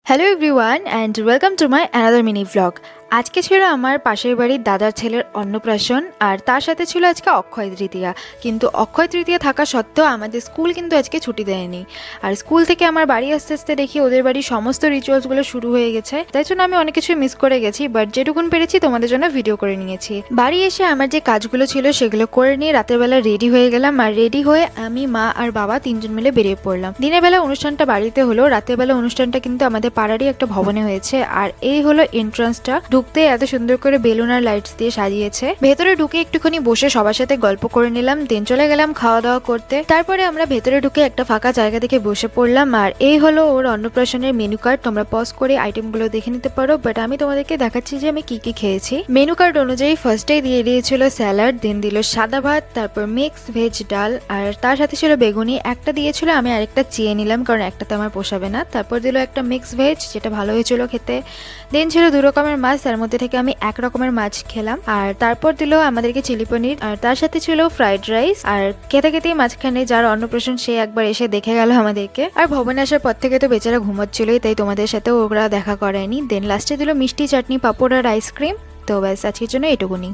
Hello everyone and welcome to my another mini vlog. আজকে ছিল আমার পাশের বাড়ির দাদার ছেলের অন্নপ্রাশন, আর তার সাথে ছিল আজকে অক্ষয় তৃতীয়া। কিন্তু অক্ষয় তৃতীয়া থাকা সত্ত্বেও আমাদের স্কুল কিন্তু আজকে ছুটি দেয়নি। আর স্কুল থেকে আমার বাড়ি আস্তে আস্তে দেখি ওদের বাড়ির সমস্ত রিচুয়ালসগুলো শুরু হয়ে গেছে, তাই জন্য আমি অনেক কিছু মিস করে গেছি, বাট যেটুকুন পেরেছি তোমাদের জন্য ভিডিও করে নিয়েছি। বাড়ি এসে আমার যে কাজগুলো ছিল সেগুলো করে নিয়ে রাতের বেলা রেডি হয়ে গেলাম। আর রেডি হয়ে আমি, মা আর বাবা তিনজন মিলে বেরিয়ে পড়লাম। দিনের বেলা অনুষ্ঠানটা বাড়িতে হলো, রাতের বেলা অনুষ্ঠানটা কিন্তু আমাদের পাড়ারই একটা ভবনে হয়েছে। আর এই হলো এন্ট্রান্সটা। ঢুকতে এত সুন্দর করে বেলুন আর লাইটস দিয়ে সাজিয়েছে। ভেতরে ঢুকে একটুখানি বসে সবার সাথে গল্প করে নিলাম, দেন চলে গেলাম খাওয়া দাওয়া করতে। তারপরে আমরা ভেতরে ঢুকে একটা ফাঁকা জায়গা দেখে বসে পড়লাম। আর এই হলো ওর অন্নপ্রাশনের মেনু কার্ড। তোমরা পজ করে আইটেমগুলো দেখে নিতে পারো, বাট আমি তোমাদেরকে দেখাচ্ছি যে আমি কি কি খেয়েছি। মেনু কার্ড অনুযায়ী ফার্স্টেই দিয়ে দিয়েছিল স্যালাড, দেন দিল সাদা ভাত, তারপর মিক্স ভেজ ডাল, আর তার সাথে ছিল বেগুনি। একটা দিয়েছিল, আমি আরেকটা চেয়ে নিলাম কারণ একটাতে আমার পোষাবে না। তারপর দিল একটা মিক্স ভেজ, যেটা ভালো হয়েছিল খেতে। দেন ছিল 2 রকমের মাছ, তার মধ্যে থেকে আমি 1 রকমের মাছ খেলাম। আর তারপর দিল আমাদেরকে চিলি পনির, আর তার সাথে ছিল ফ্রাইড রাইস। আর খেতে খেতেই মাঝখানে যার অন্নপ্রাশন সে একবার এসে দেখে গেল আমাদেরকে। আর ভবনে আসার পর থেকে তো বেচারা ঘুমোচ্ছিলই, তাই তোমাদের সাথে ওরা দেখা করায়নি। দেন লাস্টে দিল মিষ্টি, চাটনি, পাঁপড় আর আইসক্রিম। তো ব্যাস, আজকের জন্য এটুকুনি।